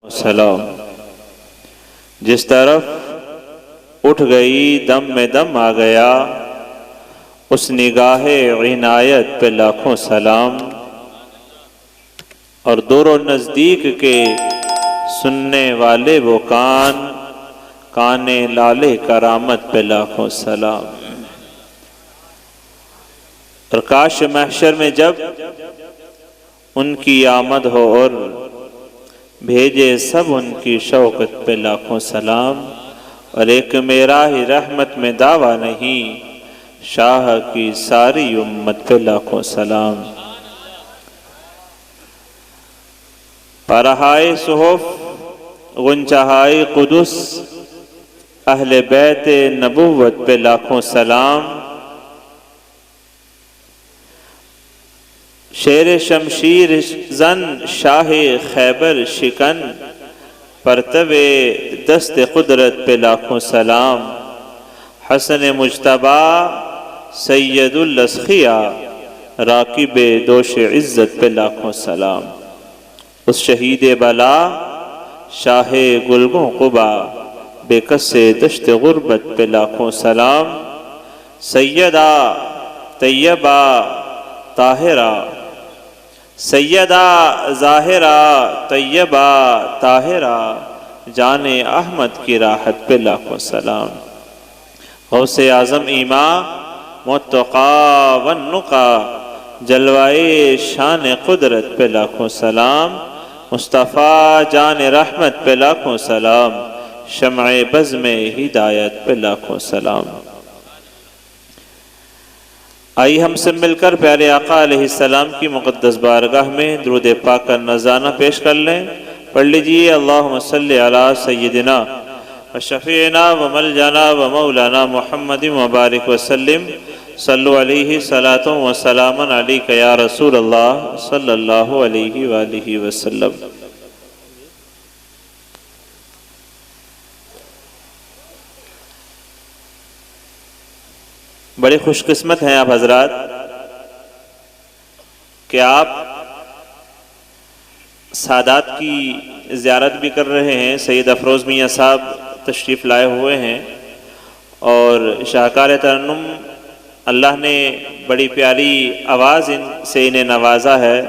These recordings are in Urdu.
سلام جس طرف اٹھ گئی دم میں دم آ گیا، اس نگاہ عنایت پہ لاکھوں سلام، اور دور و نزدیک کے سننے والے وہ کان لالے کرامت پہ لاکھوں سلام۔ اور کاش محشر میں جب ان کی آمد ہو اور بھیجے سب ان کی شوقت پہ لاکھوں سلام، اور ایک میرا ہی رحمت میں دعویٰ نہیں، شاہ کی ساری امت پہ لاکھوں سلام۔ پرہائے صحف غنچہائے قدس، اہل بیت نبوت پہ لاکھوں سلام، شیر شمشیر زن شاہ خیبر شکن، پرتو دست قدرت پہ لاکھوں سلام، حسن مجتبیٰ سید الاسخیاء راکب دوش عزت پہ لاکھوں سلام، اس شہید بلا شاہ گلگوں قبا بے کس دشت غربت پہ لاکھوں سلام، سیدہ طیبہ طاہرہ سیدہ ظاہرہ طیبہ طاہرہ جان احمد کی راحت پہ لاکھوں سلام، غوث اعظم ایماں متقی والنقی جلوائے شان قدرت پہ لاکھوں سلام، مصطفیٰ جان رحمت پہ لاکھوں سلام، شمع بزم ہدایت پہ لاکھوں سلام۔ آئی ہم سے مل کر پیارے آقا علیہ السلام کی مقدس بارگاہ میں درود پاک کا نذرانہ پیش کر لیں۔ پڑھ لیجئے اللہم صلی علی سیدنا و شفیعنا و ملجانا و مولانا محمد مبارک وسلم، صلو علیہ صلاۃ و سلام علیک یا رسول اللہ صلی اللہ علیہ وآلہ وسلم۔ بڑے خوش قسمت ہیں آپ حضرات کہ آپ سادات کی زیارت بھی کر رہے ہیں۔ سید افروز میاں صاحب تشریف لائے ہوئے ہیں اور شاہکار ترنم اللہ نے بڑی پیاری آواز سے انہیں نوازا ہے۔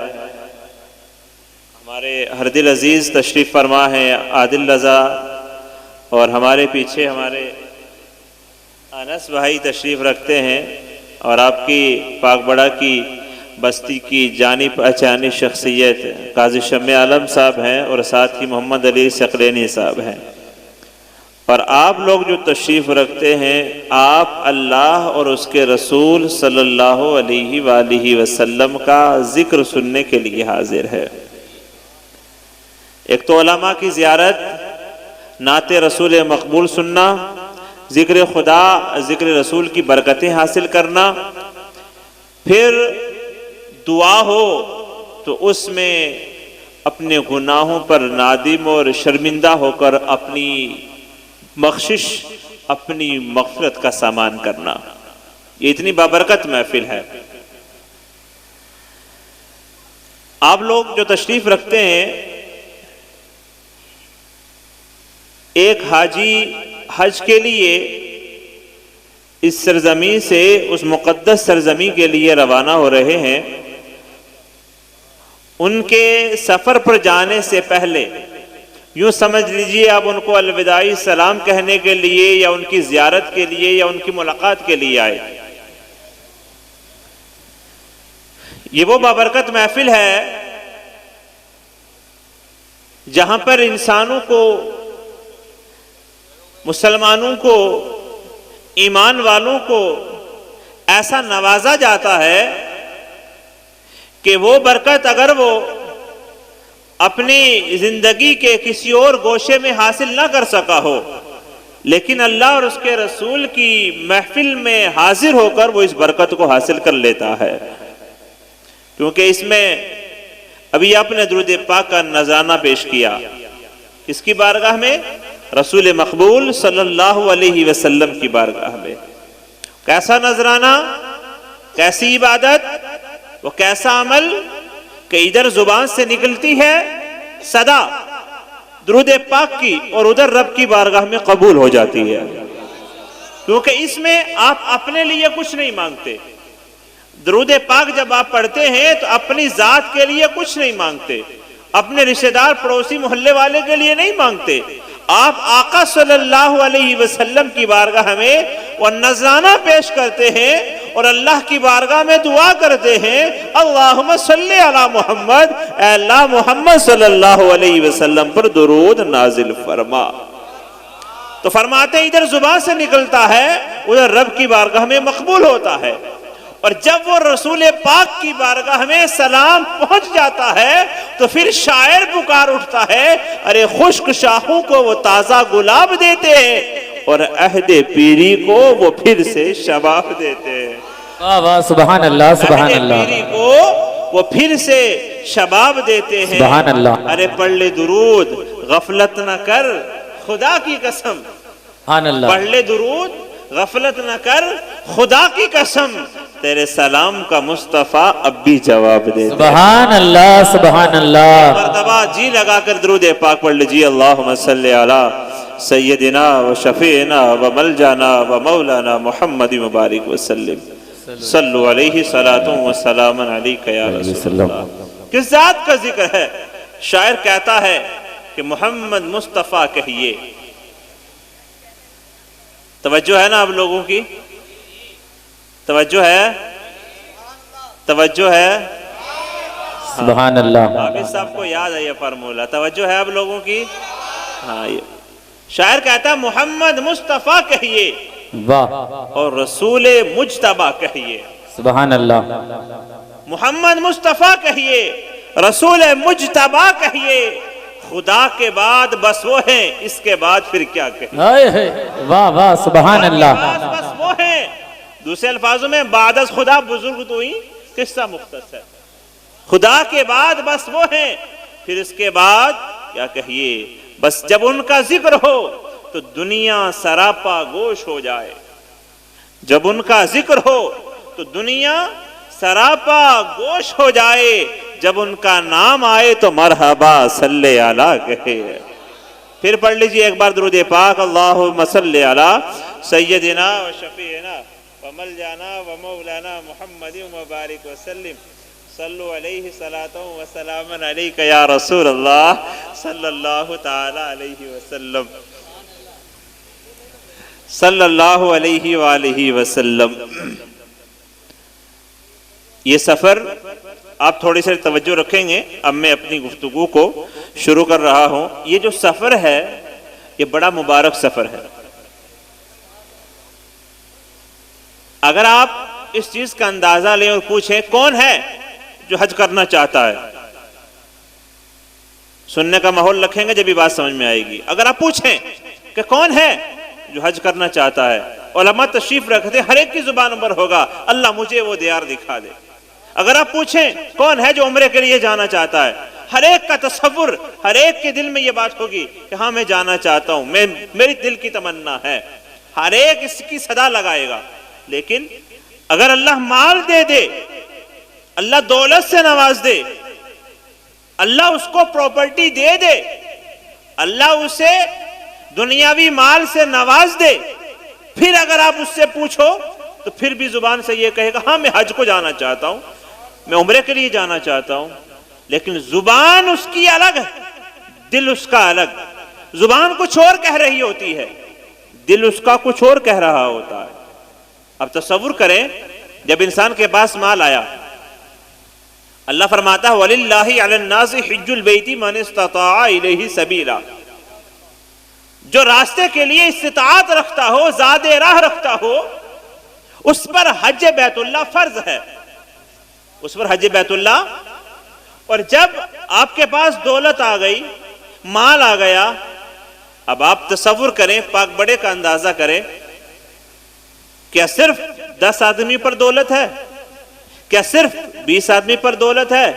ہمارے ہردل عزیز تشریف فرما ہیں، عادل رضا، اور ہمارے پیچھے ہمارے انس بھائی تشریف رکھتے ہیں، اور آپ کی پاک بڑا کی بستی کی جانی پہچانی شخصیت قاضی شمع عالم صاحب ہیں، اور ساتھ ہی محمد علی ثقلینی صاحب ہیں۔ اور آپ لوگ جو تشریف رکھتے ہیں، آپ اللہ اور اس کے رسول صلی اللہ علیہ وآلہ وسلم کا ذکر سننے کے لیے حاضر ہے۔ ایک تو علماء کی زیارت، نعت رسول مقبول سننا، ذکر خدا ذکر رسول کی برکتیں حاصل کرنا، پھر دعا ہو تو اس میں اپنے گناہوں پر نادم اور شرمندہ ہو کر اپنی بخشش اپنی مغفرت کا سامان کرنا، یہ اتنی بابرکت محفل ہے۔ آپ لوگ جو تشریف رکھتے ہیں، ایک حاجی حج کے لیے اس سرزمین سے اس مقدس سرزمین کے لیے روانہ ہو رہے ہیں، ان کے سفر پر جانے سے پہلے یوں سمجھ لیجئے آپ ان کو الوداعی سلام کہنے کے لیے یا ان کی زیارت کے لیے یا ان کی ملاقات کے لیے آئے۔ یہ وہ بابرکت محفل ہے جہاں پر انسانوں کو، مسلمانوں کو، ایمان والوں کو ایسا نوازا جاتا ہے کہ وہ برکت اگر وہ اپنی زندگی کے کسی اور گوشے میں حاصل نہ کر سکا ہو، لیکن اللہ اور اس کے رسول کی محفل میں حاضر ہو کر وہ اس برکت کو حاصل کر لیتا ہے۔ کیونکہ اس میں ابھی آپ نے درود پاک کا نذرانہ پیش کیا، کس کی بارگاہ میں؟ رسول مقبول صلی اللہ علیہ وسلم کی بارگاہ میں۔ کیسا نذرانہ، کیسی عبادت، وہ کیسا عمل کہ ادھر زبان سے نکلتی ہے صدا، درود پاک کی اور ادھر رب کی بارگاہ میں قبول ہو جاتی ہے، کیونکہ اس میں آپ اپنے لیے کچھ نہیں مانگتے۔ درود پاک جب آپ پڑھتے ہیں تو اپنی ذات کے لیے کچھ نہیں مانگتے، اپنے رشتہ دار پڑوسی محلے والے کے لیے نہیں مانگتے، آپ آقا صلی اللہ علیہ وسلم کی بارگاہ میں وہ نذرانہ پیش کرتے ہیں اور اللہ کی بارگاہ میں دعا کرتے ہیں، اللہم صلی علی محمد، اے اللہ محمد صلی اللہ علیہ وسلم پر درود نازل فرما۔ تو فرماتے ہیں ادھر زبان سے نکلتا ہے، ادھر رب کی بارگاہ میں مقبول ہوتا ہے، اور جب وہ رسول پاک کی بارگاہ میں سلام پہنچ جاتا ہے تو پھر شاعر پکار اٹھتا ہے، ارے خشک شاخوں کو وہ تازہ گلاب دیتے ہیں اور عہد پیری کو وہ پھر سے شباب دیتے ہیں۔ واہ واہ، سبحان اللہ، سبحان عہد اللہ، پیری کو وہ پھر سے شباب دیتے ہیں۔ سبحان اللہ۔ ارے پڑھ لے درود، غفلت نہ کر خدا کی قسم، سبحان اللہ، پڑھ لے درود، غفلت نہ کر خدا کی قسم، تیرے سلام کا مصطفیٰ اب بھی جواب دے۔ سبحان اللہ، سبحان اللہ۔ مرتبہ جی لگا کر درود پاک پڑھ لیجیے، اللہم صلی علی سیدنا و شفیعنا و ملجانا و مولانا محمد مبارک وسلم، صلو علیہ صلاۃ و سلام علیک یا رسول اللہ۔ کس ذات کا ذکر ہے؟ شاعر کہتا ہے کہ محمد مصطفیٰ کہیے۔ توجہ ہے نا آپ لوگوں کی؟ توجہ ہے؟ توجہ ہے؟ سبحان اللہ۔ حافظ صاحب کو یاد ہے یہ فارمولہ، توجہ ہے آپ لوگوں کی؟ ہاں، یہ شاعر کہتا ہے محمد مصطفیٰ کہیے واہ، اور رسول مجتبیٰ کہیے۔ سبحان اللہ، محمد مصطفیٰ کہیے، رسول مجتبیٰ کہیے، خدا کے بعد بس وہ ہیں، اس کے بعد پھر کیا کہیں؟ ہائے ہائے، واہ واہ، سبحان اللہ۔ بس وہ ہیں، دوسرے الفاظوں میں بعد از خدا بزرگ تو ہی قصہ مختصر، خدا کے بعد بس وہ ہیں، پھر اس کے بعد کیا کہیے؟ بس جب ان کا ذکر ہو تو دنیا سراپا گوش ہو جائے، جب ان کا ذکر ہو تو دنیا سراپا گوش ہو جائے، جب ان کا نام آئے تو مرحبا صلی علی کہے۔ پھر پڑھ لیجئے ایک بار درود پاک، اللہم صلی علی سیدنا و شفیعنا و ملجانا و مولانا محمد مبارک وسلم، صلو علیہ صلاۃ و سلام علیک یا رسول اللہ صلی اللہ تعالی علیہ وسلم، صلی اللہ علیہ وآلہ وسلم۔ یہ سفر آپ تھوڑی سی توجہ رکھیں گے، اب میں اپنی گفتگو کو شروع کر رہا ہوں۔ یہ جو سفر ہے یہ بڑا مبارک سفر ہے۔ اگر آپ اس چیز کا اندازہ لیں اور پوچھیں کون ہے جو حج کرنا چاہتا ہے، سننے کا ماحول رکھیں گے جب یہ بات سمجھ میں آئے گی۔ اگر آپ پوچھیں کہ کون ہے جو حج کرنا چاہتا ہے، علماء تشریف رکھتے ہر ایک کی زبان پر ہوگا اللہ مجھے وہ دیار دکھا دے۔ اگر آپ پوچھیں کون ہے جو عمرے کے لیے جانا چاہتا ہے، ہر ایک کا تصور، ہر ایک کے دل میں یہ بات ہوگی کہ ہاں میں جانا چاہتا ہوں، میری دل کی تمنا ہے، ہر ایک اس کی صدا لگائے گا۔ لیکن اگر اللہ مال دے دے، اللہ دولت سے نواز دے، اللہ اس کو پراپرٹی دے دے، اللہ اسے دنیاوی مال سے نواز دے، پھر اگر آپ اس سے پوچھو تو پھر بھی زبان سے یہ کہے گا ہاں میں حج کو جانا چاہتا ہوں، میں عمرے کے لیے جانا چاہتا ہوں۔ لیکن زبان اس کی الگ ہے، دل اس کا الگ۔ زبان کچھ اور کہہ رہی ہوتی ہے، دل اس کا کچھ اور کہہ رہا ہوتا ہے۔ اب تصور کریں جب انسان کے پاس مال آیا، اللہ فرماتا ہے وَلِلَّهِ عَلَى النَّاسِ حِجُّ الْبَيْتِ مَنِ اسْتَطَاعَ إِلَيْهِ سَبِيلًا، جو راستے کے لیے استطاعت رکھتا ہو، زاد راہ رکھتا ہو، اس پر حج بیت اللہ فرض ہے، اس پر حج بیت اللہ۔ اور جب آپ کے پاس دولت آ گئی، مال آ گیا، اب آپ تصور کریں، پاک بڑے کا اندازہ کریں، کیا صرف 10 آدمی پر دولت ہے؟ کیا صرف 20 آدمی پر دولت ہے؟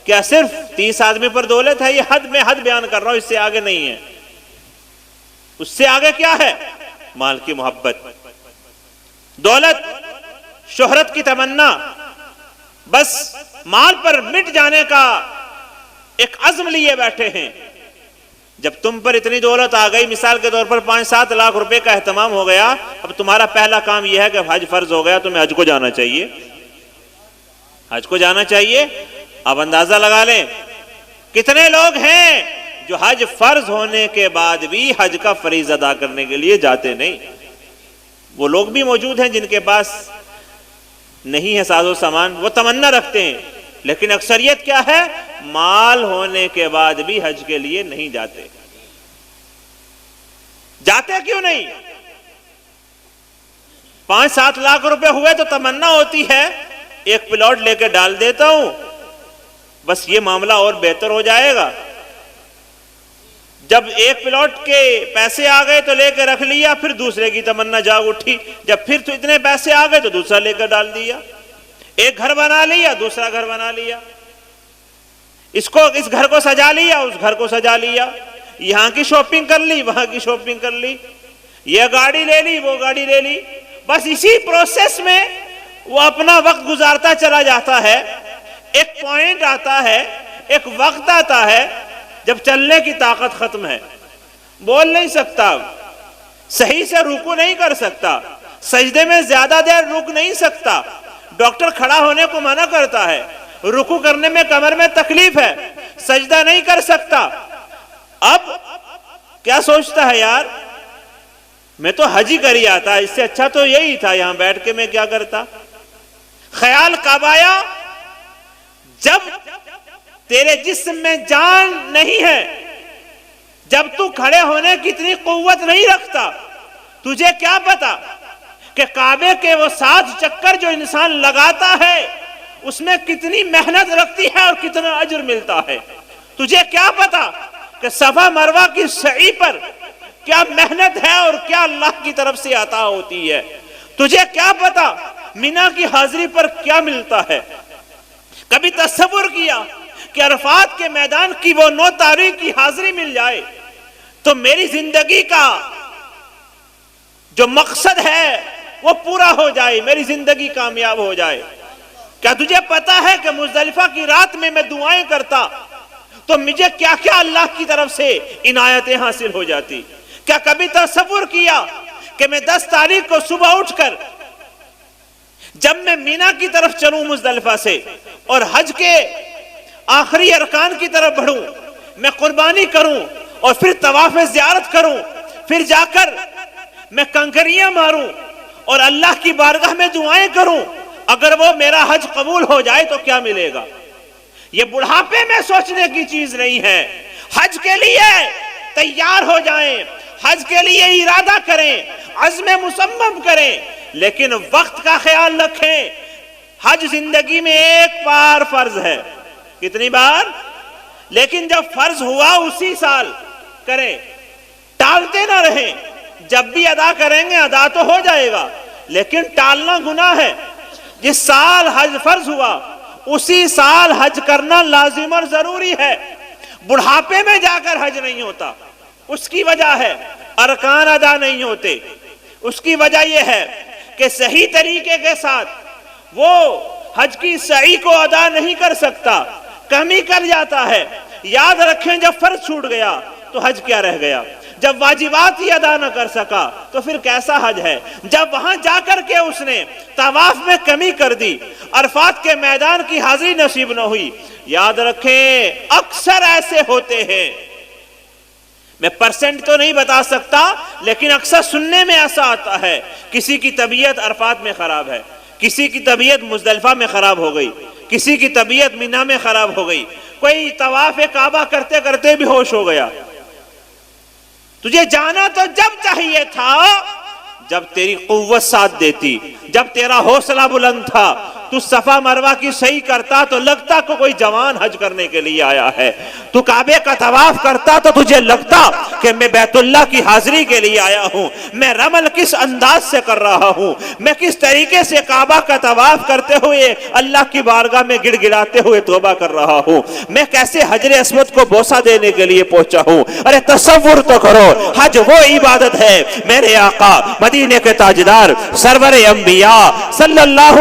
کیا صرف 30 آدمی پر دولت ہے؟ یہ حد میں حد بیان کر رہا ہوں، اس سے آگے نہیں ہے۔ اس سے آگے کیا ہے؟ مال کی محبت، دولت، شہرت کی تمنا، بس مال پر مٹ جانے کا ایک عزم لیے بیٹھے ہیں۔ جب تم پر اتنی دولت آ گئی، مثال کے طور پر 5-7 لاکھ روپے کا اہتمام ہو گیا، اب تمہارا پہلا کام یہ ہے کہ حج فرض ہو گیا، تمہیں حج کو جانا چاہیے، حج کو جانا چاہیے۔ اب اندازہ لگا لیں کتنے لوگ ہیں جو حج فرض ہونے کے بعد بھی حج کا فریضہ ادا کرنے کے لیے جاتے نہیں۔ وہ لوگ بھی موجود ہیں جن کے پاس نہیں ہے ساز و سامان، وہ تمنا رکھتے ہیں، لیکن اکثریت کیا ہے؟ مال ہونے کے بعد بھی حج کے لیے نہیں جاتے۔ جاتے کیوں نہیں؟ 5-7 لاکھ روپے ہوئے تو تمنا ہوتی ہے ایک پلاٹ لے کے ڈال دیتا ہوں، بس یہ معاملہ اور بہتر ہو جائے گا۔ جب ایک پلاٹ کے پیسے آ گئے تو لے کے رکھ لیا، پھر دوسرے کی تمنا جاگ اٹھی، جب پھر تو اتنے پیسے آ گئے تو دوسرا لے کر ڈال دیا، ایک گھر بنا لیا، دوسرا گھر بنا لیا، اس گھر کو سجا لیا، اس گھر کو سجا لیا، یہاں کی شاپنگ کر لی، وہاں کی شاپنگ کر لی، یہ گاڑی لے لی، وہ گاڑی لے لی، بس اسی پروسیس میں وہ اپنا وقت گزارتا چلا جاتا ہے۔ ایک پوائنٹ آتا ہے، ایک وقت آتا ہے جب چلنے کی طاقت ختم ہے، بول نہیں سکتا، صحیح سے رکوع نہیں کر سکتا، سجدے میں زیادہ دیر رک نہیں سکتا، ڈاکٹر کھڑا ہونے کو منع کرتا ہے، رکوع کرنے میں کمر میں تکلیف ہے، سجدہ نہیں کر سکتا۔ اب کیا سوچتا ہے یار میں تو حج ہی کری آتا، اس سے اچھا تو یہی تھا، یہاں بیٹھ کے میں کیا کرتا۔ خیال کب آیا؟ جب تیرے جسم میں جان نہیں ہے، جب تو کھڑے ہونے کی اتنی قوت نہیں رکھتا، تجھے کیا پتا کہ کعبے کے وہ 7 چکر جو انسان لگاتا ہے اس میں کتنی محنت رکھتی ہے اور کتنا اجر ملتا ہے؟ تجھے کیا پتا کہ صفا مروہ کی سعی پر کیا محنت ہے اور کیا اللہ کی طرف سے عطا ہوتی ہے؟ تجھے کیا پتا مینا کی حاضری پر کیا ملتا ہے؟ کبھی تصور کیا کہ عرفات کے میدان کی وہ 9 تاریخ کی حاضری مل جائے تو میری زندگی کا جو مقصد ہے وہ پورا ہو جائے، میری زندگی کامیاب ہو جائے۔ کیا تجھے پتا ہے کہ مزدلفہ کی رات میں دعائیں کرتا تو مجھے کیا کیا اللہ کی طرف سے عنایتیں حاصل ہو جاتی؟ کیا کبھی تصور کیا کہ میں 10 تاریخ کو صبح اٹھ کر جب میں مینا کی طرف چلوں مزدلفہ سے اور حج کے آخری ارکان کی طرف بڑھوں، میں قربانی کروں اور پھر طواف زیارت کروں، پھر جا کر میں کنکریاں ماروں اور اللہ کی بارگاہ میں دعائیں کروں، اگر وہ میرا حج قبول ہو جائے تو کیا ملے گا؟ یہ بڑھاپے میں سوچنے کی چیز نہیں ہے۔ حج کے لیے تیار ہو جائیں، حج کے لیے ارادہ کریں، عزم مصمم کریں، لیکن وقت کا خیال رکھیں۔ حج زندگی میں ایک بار فرض ہے، کتنی بار؟ لیکن جب فرض ہوا اسی سال کریں، ٹالتے نہ رہیں، جب بھی ادا کریں گے ادا تو ہو جائے گا، لیکن ٹالنا گناہ ہے۔ جس سال حج فرض ہوا اسی سال حج کرنا لازم اور ضروری ہے۔ بڑھاپے میں جا کر حج نہیں ہوتا، اس کی وجہ ہے ارکان ادا نہیں ہوتے، اس کی وجہ یہ ہے کہ صحیح طریقے کے ساتھ وہ حج کی سعی کو ادا نہیں کر سکتا، کمی کر جاتا ہے۔ یاد رکھیں جب فرض چھوٹ گیا تو حج کیا رہ گیا؟ جب واجبات ہی ادا نہ کر سکا تو پھر کیسا حج ہے؟ جب وہاں جا کر کے اس نے طواف میں کمی کر دی، عرفات کے میدان کی حاضری نصیب نہ ہوئی، یاد رکھیں اکثر ایسے ہوتے ہیں، میں پرسنٹ تو نہیں بتا سکتا لیکن اکثر سننے میں ایسا آتا ہے، کسی کی طبیعت عرفات میں خراب ہے، کسی کی طبیعت مزدلفہ میں خراب ہو گئی، کسی کی طبیعت مینا میں خراب ہو گئی، کوئی طواف کعبہ کرتے کرتے بھی ہوش ہو گیا۔ تجھے جانا تو جب چاہیے تھا جب تیری قوت ساتھ دیتی، جب تیرا حوصلہ بلند تھا، تو صفا مروہ کی صحیح کرتا تو لگتا کہ کوئی جوان حج کرنے کے لیے آیا ہے، تو کعبے کا طواف کرتا تو تجھے لگتا کہ میں بیت اللہ کی حاضری کے لیے آیا ہوں، میں رمل کس انداز سے کر رہا ہوں، میں کس طریقے سے کعبہ کا طواف کرتے ہوئے اللہ کی بارگاہ میں گڑ گڑاتے ہوئے توبہ کر رہا ہوں، میں کیسے حجر اسود کو بوسہ دینے کے لیے پہنچا ہوں۔ ارے تصور تو کرو، حج وہ عبادت ہے میرے آقا مدینے کے تاجدار سرور انبیاء صلی اللہ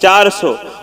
400।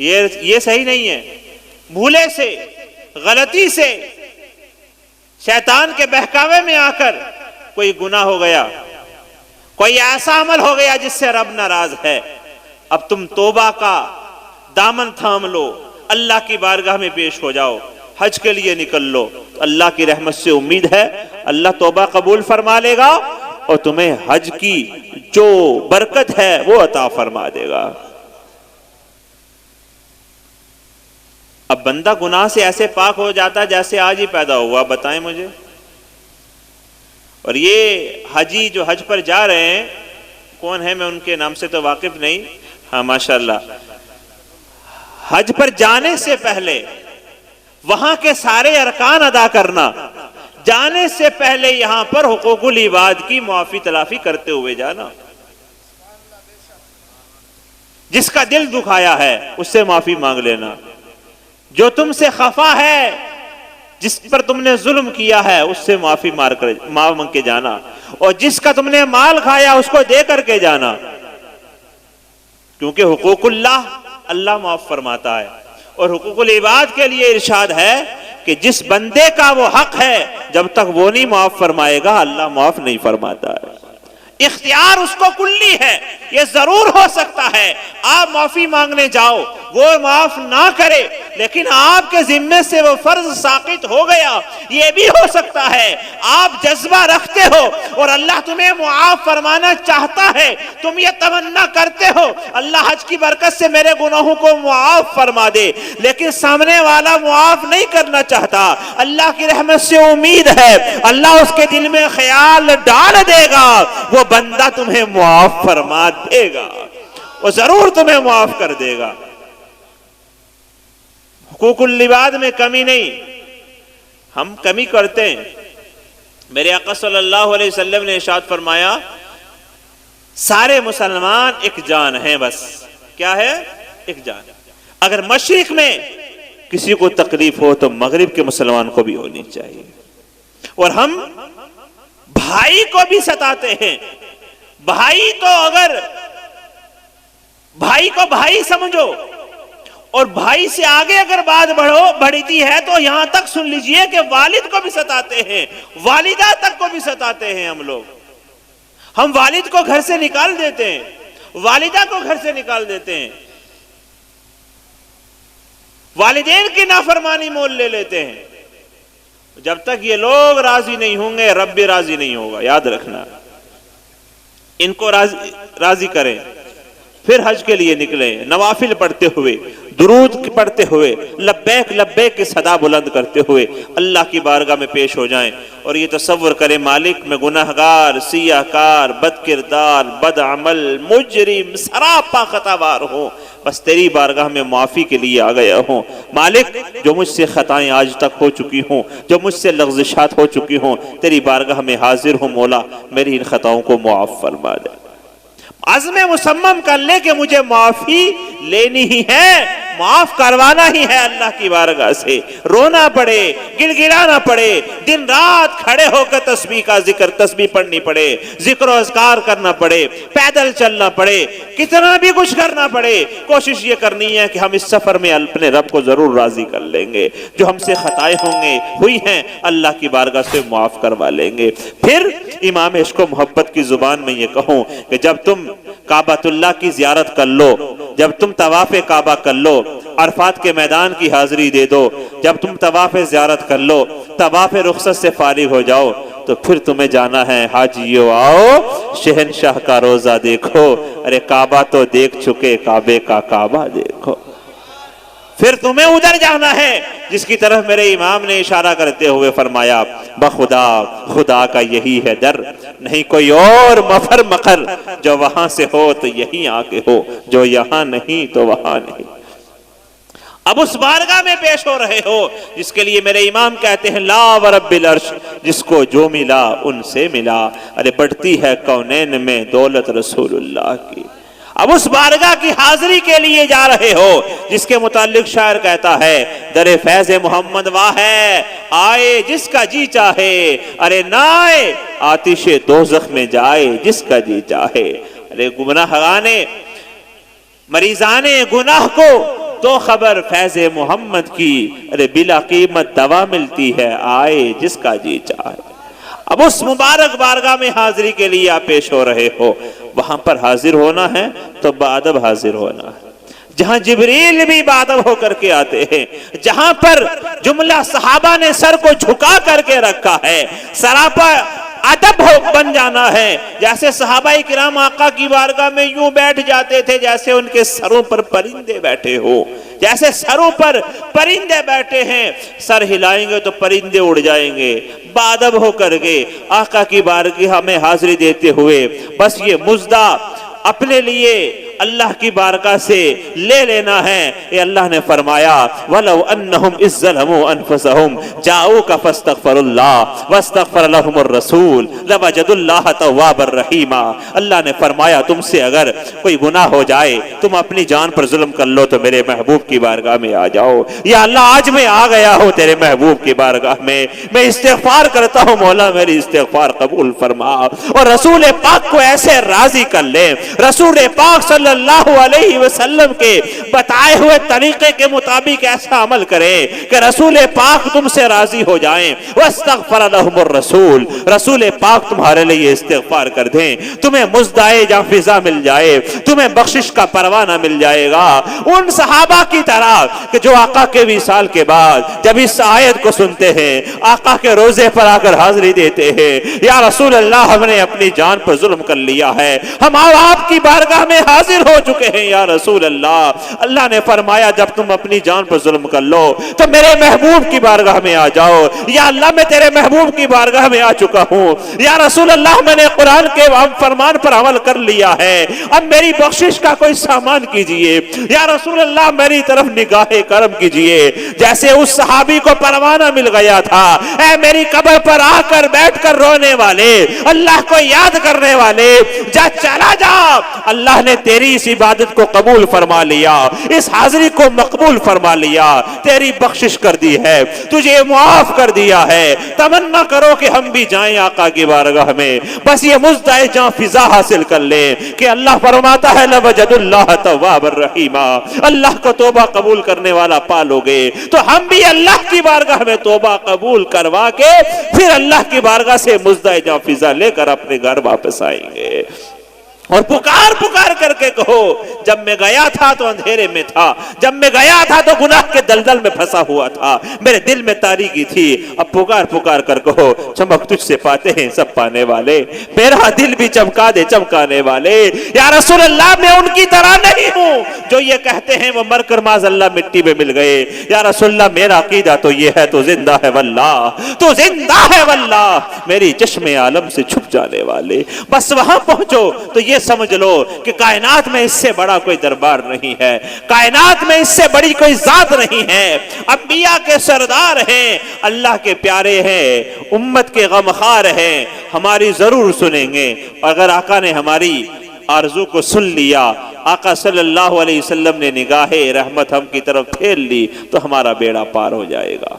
یہ صحیح نہیں ہے. بھولے سے، غلطی سے، شیطان کے بہکاوے میں آ کر کوئی گناہ ہو گیا، کوئی ایسا عمل ہو گیا جس سے رب ناراض ہے، اب تم توبہ کا دامن تھام لو، اللہ کی بارگاہ میں پیش ہو جاؤ، حج کے لیے نکل لو. تو اللہ کی رحمت سے امید ہے اللہ توبہ قبول فرما لے گا اور تمہیں حج کی جو برکت ہے وہ عطا فرما دے گا. اب بندہ گناہ سے ایسے پاک ہو جاتا جیسے آج ہی پیدا ہوا. بتائیں مجھے. اور یہ حجی جو حج پر جا رہے ہیں کون ہے؟ میں ان کے نام سے تو واقف نہیں. ہاں ماشاءاللہ. حج پر جانے سے پہلے وہاں کے سارے ارکان ادا کرنا، جانے سے پہلے یہاں پر حقوق العباد کی معافی تلافی کرتے ہوئے جانا. جس کا دل دکھایا ہے اس سے معافی مانگ لینا، جو تم سے خفا ہے، جس پر تم نے ظلم کیا ہے اس سے معافی مانگ کے جانا، اور جس کا تم نے مال کھایا اس کو دے کر کے جانا، کیونکہ حقوق اللہ معاف فرماتا ہے. اور حقوق العباد کے لیے ارشاد ہے کہ جس بندے کا وہ حق ہے جب تک وہ نہیں معاف فرمائے گا اللہ معاف نہیں فرماتا ہے. اختیار اس کو کلی ہے. یہ ضرور ہو سکتا ہے آپ معافی مانگنے جاؤ وہ معاف نہ کرے، لیکن آپ کے ذمے سے وہ فرض ساقط ہو گیا. یہ بھی ہو سکتا ہے آپ جذبہ رکھتے ہو اور اللہ تمہیں معاف فرمانا چاہتا ہے، تم یہ تمنا کرتے ہو اللہ حج کی برکت سے میرے گناہوں کو معاف فرما دے، لیکن سامنے والا معاف نہیں کرنا چاہتا. اللہ کی رحمت سے امید ہے اللہ اس کے دل میں خیال ڈال دے گا، وہ بندہ تمہیں معاف فرما دے گا، وہ ضرور تمہیں معاف کر دے گا. حقوق العباد میں کمی نہیں، ہم کمی کرتے ہیں. میرے آقا صلی اللہ علیہ وسلم نے ارشاد فرمایا سارے مسلمان ایک جان ہیں. بس کیا ہے؟ ایک جان. اگر مشرق میں کسی کو تکلیف ہو تو مغرب کے مسلمان کو بھی ہونی چاہیے. اور ہم بھائی کو بھی ستاتے ہیں. بھائی تو اگر بھائی کو بھائی سمجھو اور بھائی سے آگے اگر بات بڑھتی ہے تو یہاں تک سن لیجئے کہ والد کو بھی ستاتے ہیں، والدہ تک کو بھی ستاتے ہیں ہم لوگ. ہم والد کو گھر سے نکال دیتے ہیں، والدہ کو گھر سے نکال دیتے ہیں، والدین کی نافرمانی مول لے لیتے ہیں. جب تک یہ لوگ راضی نہیں ہوں گے رب بھی راضی نہیں ہوگا. یاد رکھنا. ان کو راضی کریں، پھر حج کے لیے نکلیں، نوافل پڑھتے ہوئے، درود پڑھتے ہوئے، لبیک لبیک کی صدا بلند کرتے ہوئے اللہ کی بارگاہ میں پیش ہو جائیں. اور یہ تصور کریں مالک میں گناہگار، سیاہ کار، بد کردار، بد عمل، مجرم، سراپا خطاوار ہوں، بس تیری بارگاہ میں معافی کے لیے آ گیا ہوں. مالک جو مجھ سے خطائیں آج تک ہو چکی ہوں، جو مجھ سے لغزشات ہو چکی ہوں، تیری بارگاہ میں حاضر ہوں. مولا میری ان خطاؤں کو معاف فرما دے. عزم مصمم کر لے کہ مجھے معافی لینی ہی ہے، معاف کروانا ہی ہے اللہ کی بارگاہ سے. رونا پڑے، گڑگڑانا پڑے، دن رات کھڑے ہو کر تسبیح کا ذکر، تسبیح پڑھنی پڑے، ذکر و اذکار کرنا پڑے، پیدل چلنا پڑے، کتنا بھی کچھ کرنا پڑے، کوشش یہ کرنی ہے کہ ہم اس سفر میں اپنے رب کو ضرور راضی کر لیں گے. جو ہم سے خطائیں ہوئی ہیں اللہ کی بارگاہ سے معاف کروا لیں گے. پھر امام عشق و محبت کی زبان میں یہ کہوں کہ جب تم کعبۃ اللہ کی زیارت کر لو، جب تم طواف کعبہ کر لو، عرفات کے میدان کی حاضری دے دو، جب تم طواف زیارت کر لو، طواف رخصت سے فارغ ہو جاؤ، تو پھر تمہیں جانا ہے حاجیو آؤ شہنشاہ کا روزہ دیکھو. ارے کعبہ تو دیکھ چکے، کعبے کا کعبہ دیکھو. پھر تمہیں ادھر جانا ہے جس کی طرف میرے امام نے اشارہ کرتے ہوئے فرمایا بخدا خدا کا یہی ہے در، نہیں کوئی اور مفر مقر، جو وہاں سے ہو تو یہیں آگے ہو، جو یہاں نہیں تو وہاں نہیں. اب اس بارگاہ میں پیش ہو رہے ہو جس کے لیے میرے امام کہتے ہیں لا ورب العرش، جس کو جو ملا ان سے ملا. ارے بڑھتی ہے کونین میں دولت رسول اللہ کی. اب اس بارگاہ کی حاضری کے لیے جا رہے ہو جس کے متعلق شاعر کہتا ہے در فیض محمد واہ ہے آئے جس کا جی چاہے، ارے نہ آئے آتش دوزخ میں جائے جس کا جی چاہے. ارے گناہگانے مریضانے گناہ کو تو خبر فیض محمد کی، ارے بلا قیمت دوا ملتی ہے، آئے جس کا جی چاہے۔ اب اس مبارک بارگاہ میں حاضری کے لیے آپ پیش ہو رہے ہو، وہاں پر حاضر ہونا ہے تو بادب حاضر ہونا ہے، جہاں جبریل بھی بادب ہو کر کے آتے ہیں، جہاں پر جملہ صحابہ نے سر کو جھکا کر کے رکھا ہے، سراپا ادب ہو بن جانا ہے، جیسے صحابہ کرام آقا کی بارگاہ میں یوں بیٹھ جاتے تھے جیسے ان کے سروں پر پرندے بیٹھے ہو، جیسے سروں پر پرندے بیٹھے ہیں، سر ہلائیں گے تو پرندے اڑ جائیں گے، بادب ہو کر کے آقا کی بارگاہ میں حاضری دیتے ہوئے بس یہ مزدہ اپنے لیے اللہ کی بارگاہ سے لے لینا ہے۔ یہ اللہ نے فرمایا وَلَوْ أَنَّهُمْ إِذْ ظَلَمُوا أَنفُسَهُمْ جَاءُوكَ فَاسْتَغْفَرُوا اللَّهَ وَاسْتَغْفَرَ لَهُمُ الرَّسُولُ لَوَجَدُوا اللَّهَ تَوَّابًا رَحِيمًا۔ اللہ نے فرمایا تم سے اگر کوئی گناہ ہو جائے، تم اپنی جان پر ظلم کر لو تو میرے محبوب کی بارگاہ میں آ جاؤ، یا اللہ آج میں آ گیا ہوں تیرے محبوب کی بارگاہ میں استغفار کرتا ہوں، مولا میری استغفار قبول فرما، اور رسول پاک کو ایسے راضی کر لیں، رسول پاک صلی اللہ علیہ وسلم کے بتائے ہوئے طریقے کے مطابق ایسا عمل کریں کہ رسول پاک تم سے راضی ہو جائیں۔ واستغفر لهم الرسول، رسول پاک تمہارے لیے استغفار کر دیں، تمہیں مزدائے جاں فضا مل جائے، تمہیں بخشش کا پروانہ مل جائے گا، ان صحابہ کی طرح کہ جو آقا کے وصال کے بعد جب اس آیت کو سنتے ہیں آقا کے روزے پر آ کر حاضری دیتے ہیں، یا رسول اللہ ہم نے اپنی جان پر ظلم کر لیا ہے، ہم آپ کی بارگاہ میں حاضر ہو چکے ہیں یا رسول اللہ۔ اللہ نے فرمایا جب تم اپنی جان پر ظلم کر لو تو میرے محبوب کی بارگاہ میں آ جاؤ، یا اللہ میں تیرے محبوب کی بارگاہ میں آ چکا ہوں، یا رسول اللہ میں نے قرآن کے فرمان پر عمل کر لیا ہے، اب میری بخشش کا کوئی سامان کیجئے، یا رسول اللہ میری طرف نگاہ کرم کیجئے، جیسے اس صحابی کو پروانہ مل گیا تھا، اے میری قبر پر آ کر بیٹھ کر رونے والے، اللہ کو یاد کرنے والے، جا چلا جا، اللہ نے تیری اس عبادت کو قبول فرما لیا، اس حاضری کو مقبول فرما لیا، تیری بخشش کر دی ہے، تجھے معاف کر دیا ہے، تمنا کرو کہ ہم بھی جائیں آقا کی بارگاہ میں، بس یہ مزدائے جاں فضا حاصل کر لیں کہ اللہ فرماتا ہے لَوَجَدُ اللَّهَ تَوَّابًا رَحِيمًا، اللہ کو توبہ قبول کرنے والا پالو گے تو ہم بھی اللہ کی بارگاہ میں توبہ قبول کروا کے پھر اللہ کی بارگاہ سے مزدائے جاں فضا لے کر اپنے گھر واپس آئیں گے، اور پکار پکار کر کے کہو جب میں گیا تھا تو اندھیرے میں تھا، جب میں گیا تھا تو گناہ کے دلدل میں پھنسا ہوا تھا، میرے دل میں تاریکی تھی، اب پکار پکار کر کہو چمک تجھ سے پاتے ہیں سب پانے والے، میرا دل بھی چمکا دے چمکانے والے، یا رسول اللہ میں ان کی طرح نہیں ہوں جو یہ کہتے ہیں وہ مر کر معاذ اللہ مٹی میں مل گئے، یا رسول اللہ میرا عقیدہ تو یہ ہے تو زندہ ہے واللہ، تو زندہ ہے واللہ، میری چشم عالم سے چھپ جانے والے، بس وہاں پہنچو تو یہ سمجھ لو کہ کائنات میں اس سے بڑا کوئی دربار نہیں ہے، کائنات میں اس سے بڑی کوئی ذات نہیں ہے، انبیاء کے سردار ہیں، اللہ کے پیارے ہیں، امت کے غمخوار ہیں، ہماری ضرور سنیں گے، اگر آقا نے ہماری آرزو کو سن لیا، آقا صلی اللہ علیہ وسلم نے نگاہ رحمت ہم کی طرف پھیل لی تو ہمارا بیڑا پار ہو جائے گا۔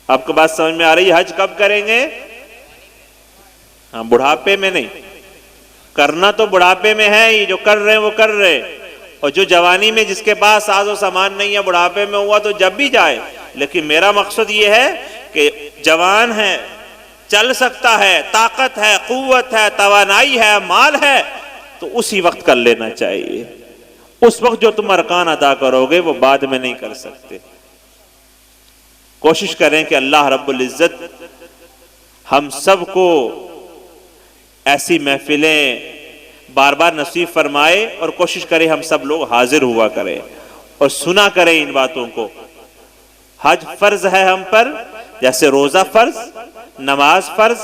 آپ کو بات سمجھ میں آ رہی ہے؟ حج کب کریں گے؟ ہاں، بڑھاپے میں نہیں، کرنا تو بڑھاپے میں ہے، یہ جو کر رہے ہیں وہ کر رہے، اور جو جوانی میں جس کے پاس ساز و سامان نہیں ہے بڑھاپے میں ہوا تو جب بھی جائے، لیکن میرا مقصد یہ ہے کہ جوان ہے، چل سکتا ہے، طاقت ہے، قوت ہے، توانائی ہے، مال ہے، تو اسی وقت کر لینا چاہیے۔ اس وقت جو تم ارکان ادا کرو گے وہ بعد میں نہیں کر سکتے۔ کوشش کریں کہ اللہ رب العزت ہم سب کو ایسی محفلیں بار بار نصیب فرمائے، اور کوشش کریں ہم سب لوگ حاضر ہوا کریں اور سنا کریں ان باتوں کو۔ حج فرض ہے ہم پر، جیسے روزہ فرض، نماز فرض،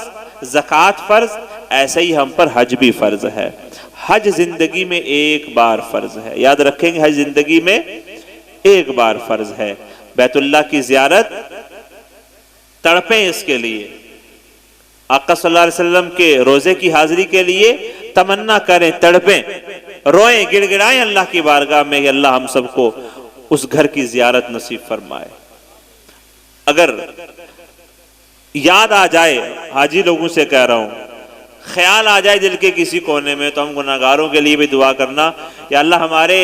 زکوٰۃ فرض، ایسے ہی ہم پر حج بھی فرض ہے۔ حج زندگی میں ایک بار فرض ہے، یاد رکھیں گے، حج زندگی میں ایک بار فرض ہے۔ بیت اللہ کی زیارت، تڑپیں اس کے لیے، آقا صلی اللہ علیہ وسلم کے روزے کی حاضری کے لیے تمنا کریں، تڑپیں، روئیں، گڑ گڑائیں اللہ کی بارگاہ میں کہ اللہ ہم سب کو اس گھر کی زیارت نصیب فرمائے۔ اگر یاد آ جائے، حاجی لوگوں سے کہہ رہا ہوں، خیال آ جائے دل کے کسی کونے میں، تو ہم گناہگاروں کے لیے بھی دعا کرنا، یا اللہ ہمارے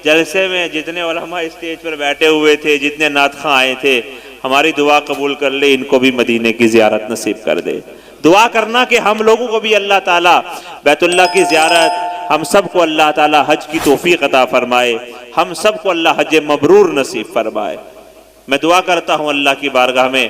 جلسے میں جتنے علماء اسٹیج پر بیٹھے ہوئے تھے، جتنے نعت خواں آئے تھے، ہماری دعا قبول کر لے، ان کو بھی مدینے کی زیارت نصیب کر دے۔ دعا کرنا کہ ہم لوگوں کو بھی اللہ تعالیٰ بیت اللہ کی زیارت، ہم سب کو اللہ تعالیٰ حج کی توفیق عطا فرمائے، ہم سب کو اللہ حج مبرور نصیب فرمائے۔ میں دعا کرتا ہوں اللہ کی بارگاہ میں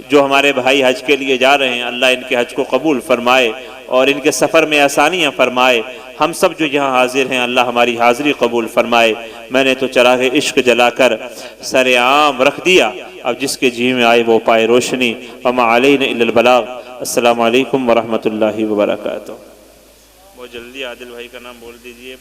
جو ہمارے بھائی حج کے لیے جا رہے ہیں، اللہ ان کے حج کو قبول فرمائے اور ان کے سفر میں آسانیاں فرمائے۔ ہم سب جو یہاں حاضر ہیں، اللہ ہماری حاضری قبول فرمائے۔ میں نے تو چراغ عشق جلا کر سر عام رکھ دیا، اب جس کے جی میں آئے وہ پائے روشنی۔ وما علینا الا البلاغ۔ السلام علیکم ورحمۃ اللہ وبرکاتہ۔ بہت جلدی عادل بھائی کا نام بول دیجئے۔